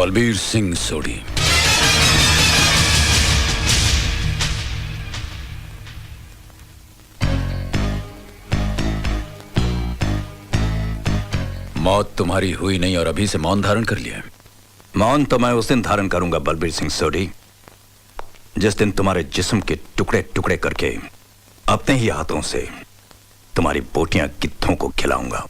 बलबीर सिंह सोढ़ी। मौत तुम्हारी हुई नहीं और अभी से मौन धारण कर लिया। मौन तो मैं उस दिन धारण करूंगा बलबीर सिंह सोढ़ी जिस दिन तुम्हारे जिस्म के टुकड़े टुकड़े करके अपने ही हाथों से तुम्हारी बोटियां गिद्धों को खिलाऊंगा।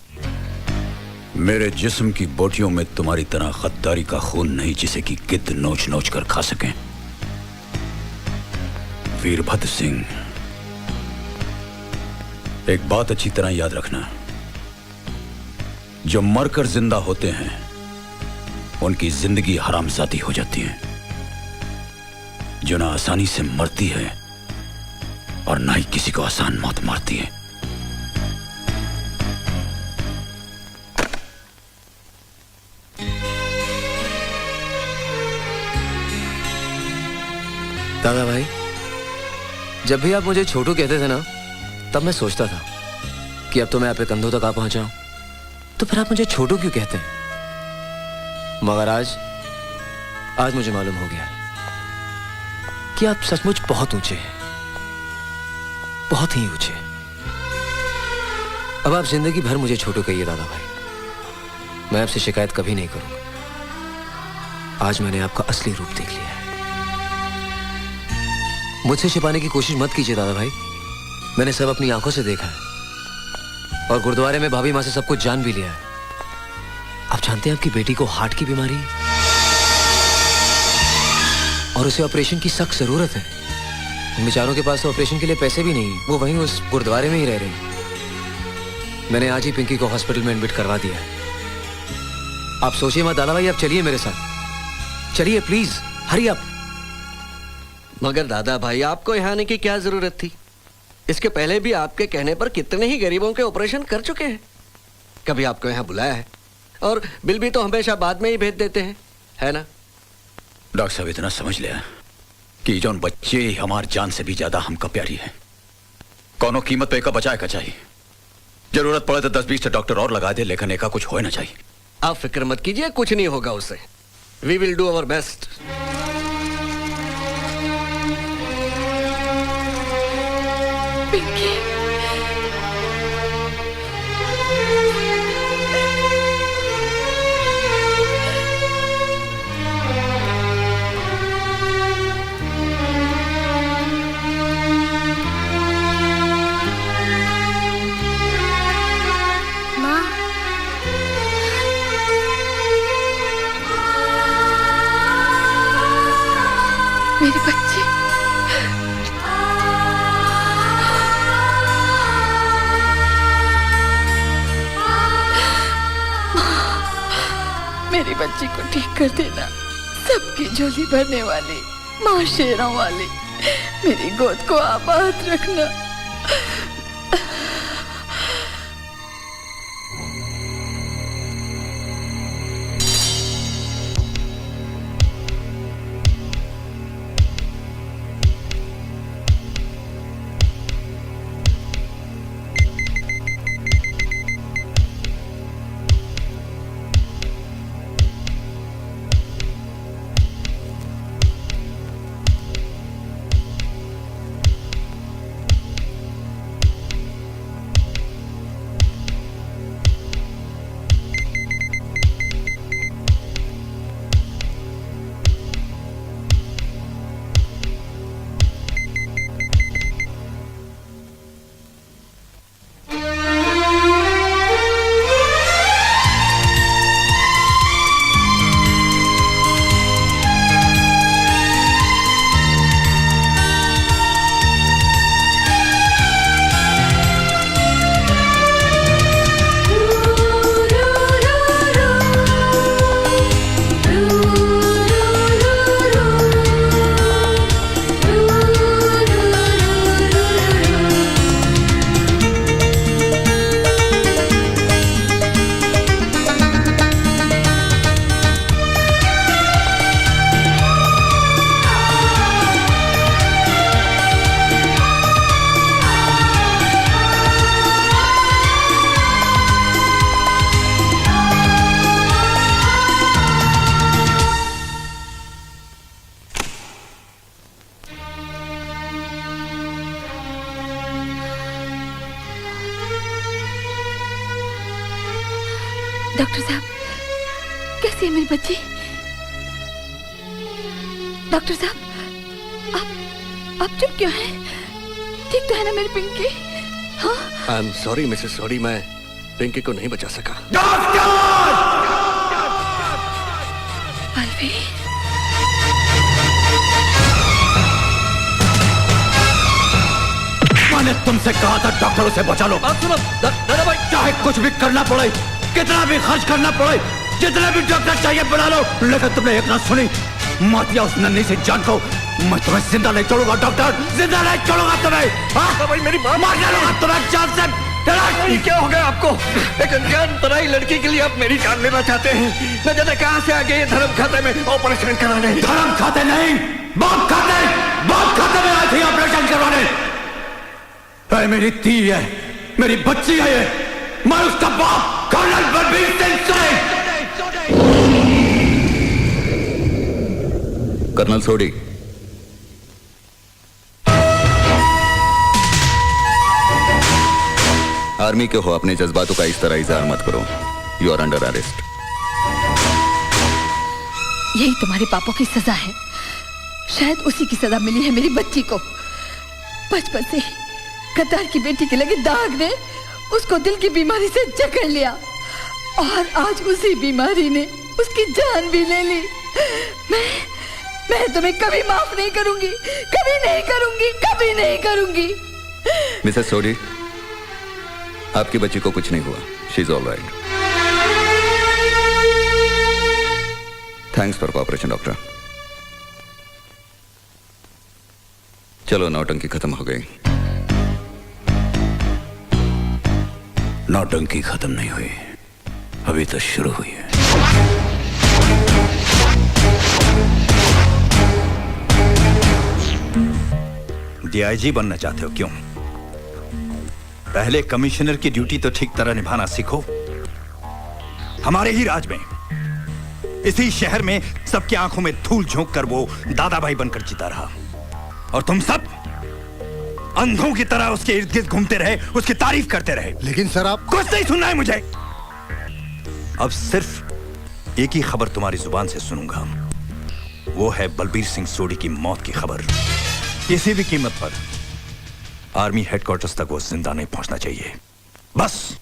मेरे जिस्म की बोटियों में तुम्हारी तरह गद्दारी का खून नहीं जिसे कि गिद्ध नोच नोच कर खा सकें। वीरभद्र सिंह, एक बात अच्छी तरह याद रखना, जो मरकर जिंदा होते हैं उनकी जिंदगी हरामजादी हो जाती है। जो ना आसानी से मरती है और ना ही किसी को आसान मौत मारती है। दादा भाई, जब भी आप मुझे छोटू कहते थे ना, तब मैं सोचता था कि अब तो मैं आपके कंधों तक आ पहुंचा हूं, तो फिर आप मुझे छोटू क्यों कहते हैं? मगर आज मुझे मालूम हो गया कि आप सचमुच बहुत ऊंचे हैं, बहुत ही ऊंचे। अब आप जिंदगी भर मुझे छोटू कहिए दादा भाई, मैं आपसे शिकायत कभी नहीं करूंगा। आज मैंने आपका असली रूप देख लिया है। मुझसे छिपाने की कोशिश मत कीजिए दादा भाई, मैंने सब अपनी आंखों से देखा है और गुरुद्वारे में भाभी मां से सब कुछ जान भी लिया है। आप जानते हैं आपकी बेटी को हार्ट की बीमारी है और उसे ऑपरेशन की सख्त जरूरत है। उन बेचारों के पास तो ऑपरेशन के लिए पैसे भी नहीं, वो वहीं उस गुरुद्वारे में ही रह रहे हैं। मैंने आज ही पिंकी को हॉस्पिटल में एडमिट करवा दिया है। आप सोचिए मत दादा भाई, आप चलिए मेरे साथ, चलिए प्लीज, हरी अप। मगर दादा भाई, आपको यहाँ आने की क्या जरूरत थी? इसके पहले भी आपके कहने पर कितने ही गरीबों के ऑपरेशन कर चुके हैं। कभी आपको यहाँ बुलाया है? और बिल भी तो हमेशा बाद में ही भेज देते हैं, है ना? डॉक्टर साहब, इतना समझ लिया कि जौन बच्चे हमार जान से भी ज्यादा हमका प्यारी है, कौनो कीमत पे एका बचाए का चाहिए। जरूरत पड़े तो 10-20 डॉक्टर और लगा दे, लेकिन एका कुछ होना चाहिए। आप फिक्र मत कीजिए, कुछ नहीं होगा उसे। We will do our best. मेरे बच्चे, मेरी बच्ची को ठीक कर देना। सबकी झोली भरने वाली माँ शेरों वाली, मेरी गोद को आबाद रखना। डॉक्टर साहब, कैसी है मेरी बच्ची? डॉक्टर साहब, आप चुप क्यों हैं? ठीक तो है ना मेरी पिंकी? हाँ? आई एम सॉरी मिसेस सोडी, मैं पिंकी को नहीं बचा सका। बलबीर, मैंने तुमसे कहा था डॉक्टर उसे बचा लो। आप सुनो दादा भाई, चाहे कुछ भी करना पड़े, कितना भी खर्च करना पड़े, जितना भी डॉक्टर चाहिए बुला लो, लेकिन तुमने एक ना सुनी। मार दिया उस नन्ही से जान को। मैं तुम्हें जिंदा नहीं छोड़ूंगा डॉक्टर, जिंदा नहीं छोड़ूंगा तुम्हें। हाँ? भाई मेरी माँ मार डालूंगा तुम्हें जान से। ये क्या हो गया आपको? एक अनजान पराई लड़की के लिए आप मेरी जान लेना चाहते हैं? न जाने कहां से आ गए धर्म खाते में ऑपरेशन कराने। धर्म खाते नहीं, बाप खाते में आई थी ऑपरेशन करवाने। अरे मेरी धी है, मेरी बच्ची है ये, मैं उसका बाप कर्नल बलबीर सिंह सोडी। कर्नल सोडी, आर्मी के हो, अपने जज्बातों का इस तरह इजहार मत करो। You are under arrest. यही तुम्हारे पापों की सजा है। शायद उसी की सजा मिली है मेरी बच्ची को। बचपन से ही गद्दार की बेटी के लगे दाग ने उसको दिल की बीमारी से जकड़ लिया और आज उसी बीमारी ने उसकी जान भी ले ली। मैं तुम्हें कभी माफ नहीं करूंगी, कभी नहीं करूंगी, कभी नहीं करूंगी। मिसेस सोडी, आपकी बच्ची को कुछ नहीं हुआ। She is all right. Thanks for cooperation doctor. चलो, नौटंकी खत्म हो गई। नौटंकी खत्म नहीं हुई, अभी तो शुरू हुई है। डीआईजी बनना चाहते हो क्यों? पहले कमिश्नर की ड्यूटी तो ठीक तरह निभाना सीखो। हमारे ही राज में, इसी शहर में सबकी आंखों में धूल झोंक कर वो दादा भाई बनकर जीता रहा, और तुम सब अंधों की तरह उसके इर्द गिर्द घूमते रहे, उसकी तारीफ करते रहे। लेकिन सर आप कुछ नहीं सुनना है मुझे। अब सिर्फ एक ही खबर तुम्हारी जुबान से सुनूंगा, वो है बलबीर सिंह सोडी की मौत की खबर। किसी भी कीमत पर आर्मी हेडक्वार्टर्स तक वो जिंदा नहीं पहुंचना चाहिए, बस।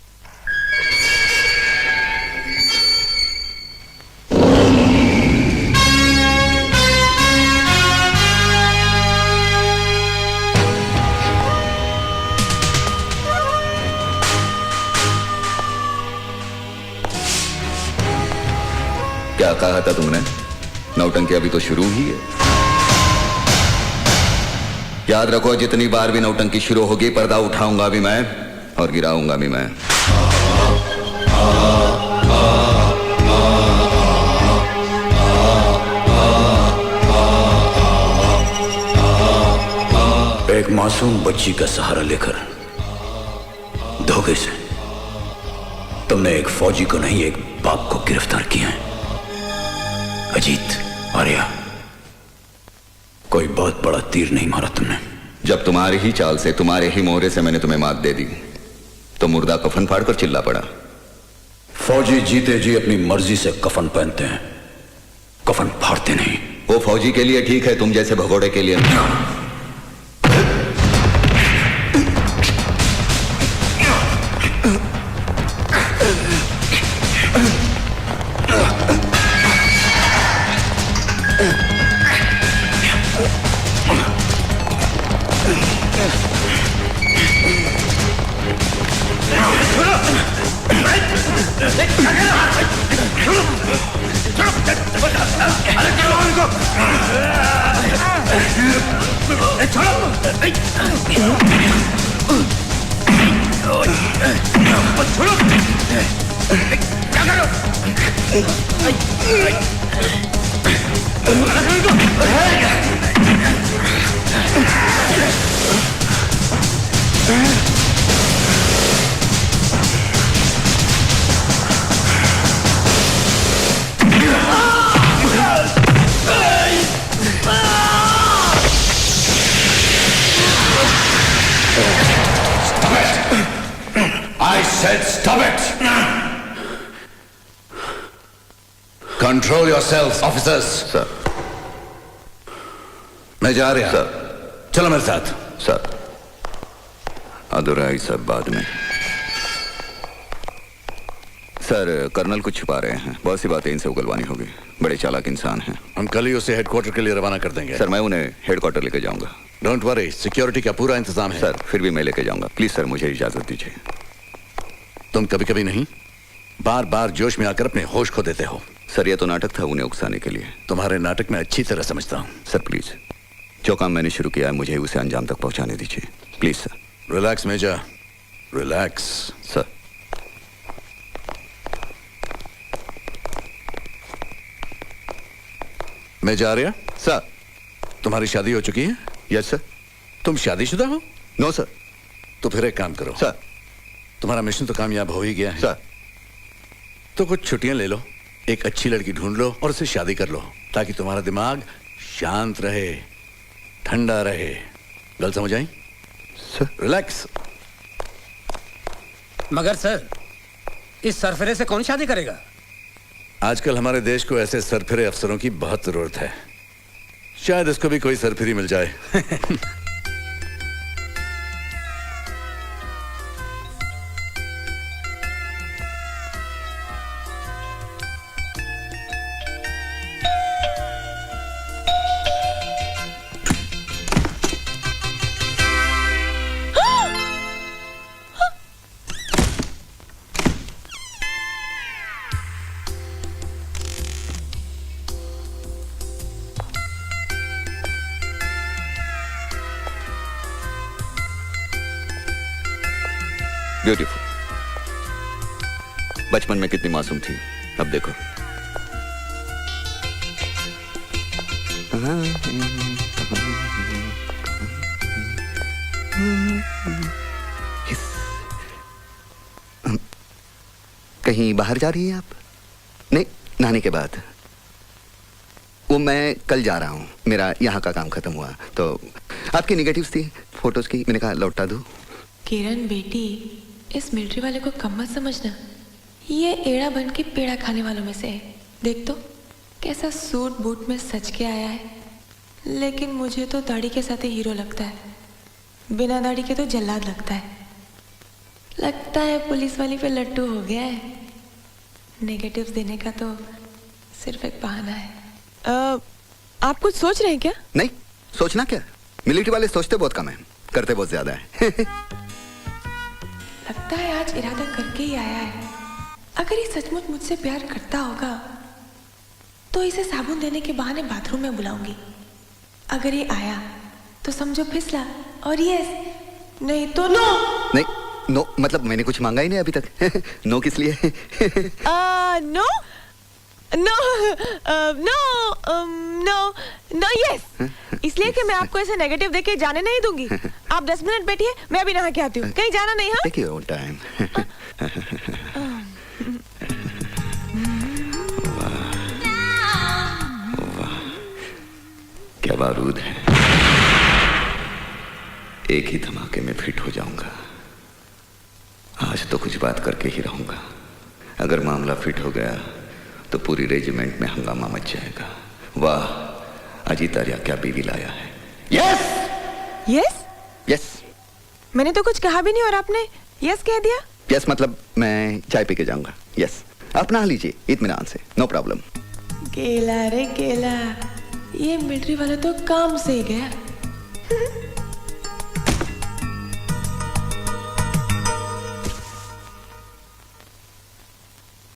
क्या कहा था तुमने? नौटंकी अभी तो शुरू ही है। याद रखो, जितनी बार भी नौटंकी शुरू होगी, पर्दा उठाऊंगा भी मैं और गिराऊंगा भी मैं। एक मासूम बच्ची का सहारा लेकर धोखे से तुमने एक फौजी को नहीं, एक बाप को गिरफ्तार किया है। अजीत, आर्या, कोई बहुत बड़ा तीर नहीं मारा तुमने। जब तुम्हारी ही चाल से, तुम्हारे ही मोहरे से मैंने तुम्हें मात दे दी, तो मुर्दा कफन फाड़ कर चिल्ला पड़ा। फौजी जीते जी अपनी मर्जी से कफन पहनते हैं, कफन फाड़ते नहीं। वो फौजी के लिए ठीक है, तुम जैसे भगोड़े के लिए नहीं। I said stop it! Control yourself officers. Sir. मैं जा रहा। सर। चलो मेरे साथ। सर अधूरा सब बाद में। सर कर्नल कुछ छुपा रहे हैं, बहुत सी बातें इनसे उगलवानी होगी, बड़े चालाक इंसान हैं। हम कल ही उसे हेडक्वार्टर के लिए रवाना कर देंगे। सर मैं उन्हें हेडक्वार्टर लेके जाऊंगा। डोंट वरी, सिक्योरिटी का पूरा इंतजाम है। सर फिर भी मैं लेके जाऊंगा, प्लीज सर मुझे इजाजत दीजिए। तुम कभी कभी नहीं, बार बार जोश में आकर अपने होश खो देते हो। सर ये तो नाटक था उन्हें उकसाने के लिए। तुम्हारे नाटक में अच्छी तरह समझता हूँ। सर प्लीज, जो काम मैंने शुरू किया है मुझे उसे अंजाम तक पहुंचाने दीजिए, please sir. Relax major, relax. Sir. मैं जा रहा। सर। तुम्हारी शादी हो चुकी है? Yes sir. तुम शादीशुदा हो? No sir. तो फिर एक काम करो। सर। तुम्हारा मिशन तो कामयाब हो ही गया है। सर। तो कुछ छुट्टियां ले लो, एक अच्छी लड़की ढूंढ लो और उससे शादी कर लो, ताकि तुम्हारा दिमाग शांत रहे, ठंडा रहे। गल समझ आई? सर। रिलैक्स। मगर सर, इस सरफरे से कौन शादी करेगा? आजकल हमारे देश को ऐसे सरफिरे अफसरों की बहुत जरूरत है। शायद इसको भी कोई सरफिरी मिल जाए। ब्यूटीफुल। बचपन में कितनी मासूम थी, अब देखो। कहीं बाहर जा रही हैं आप? नहीं, नहाने के बाद। वो मैं कल जा रहा हूँ, मेरा यहाँ का काम खत्म हुआ तो आपकी नेगेटिव्स थी फोटोज की, मैंने कहा लौटा दूँ। किरण बेटी, इस मिलिट्री वाले को कम मत समझना, ये एड़ा बन के पेड़ा खाने वालों में से है। देख तो कैसा सूट बूट में सज के आया है, लेकिन मुझे तो दाढ़ी के साथ ही हीरो लगता है, बिना दाढ़ी के तो जल्लाद लगता है। लगता है पुलिस वाली पे लट्टू हो गया है। नेगेटिव्स देने का तो सिर्फ एक बहाना है। आप कुछ सोच रहे हैं क्या? नहीं, सोचना क्या, मिलिट्री वाले सोचते बहुत कम है, करते बहुत ज्यादा है। लगता है आज इरादा करके ही आया है। अगर ये सचमुच मुझसे प्यार करता होगा तो इसे साबुन देने के बहाने बाथरूम में बुलाऊंगी। अगर ये आया तो समझो फिसला, और यस, नहीं तो नो। नहीं, नो मतलब मैंने कुछ मांगा ही नहीं अभी तक। नो किस लिए? No no no no no yes, इसलिए कि मैं आपको ऐसे नेगेटिव देके जाने नहीं दूंगी। आप 10 मिनट बैठिए, मैं अभी नहा के आती हूँ। कहीं जाना नहीं। हाँ, टेक योर टाइम। क्या बारूद है, एक ही धमाके में फिट हो जाऊंगा। आज तो कुछ बात करके ही रहूंगा। अगर मामला फिट हो गया तो पूरी रेजिमेंट में हंगामा मच जाएगा। वाह, अजीत आर्या क्या बीवी लाया है। Yes yes yes. मैंने तो कुछ कहा भी नहीं और आपने यस कह दिया। यस मतलब मैं चाय पी के जाऊंगा। यस, आप नहा लीजिए इत्मीनान से, नो प्रॉब्लम। केला रे केला, ये मिलिट्री वाला तो काम से ही गया।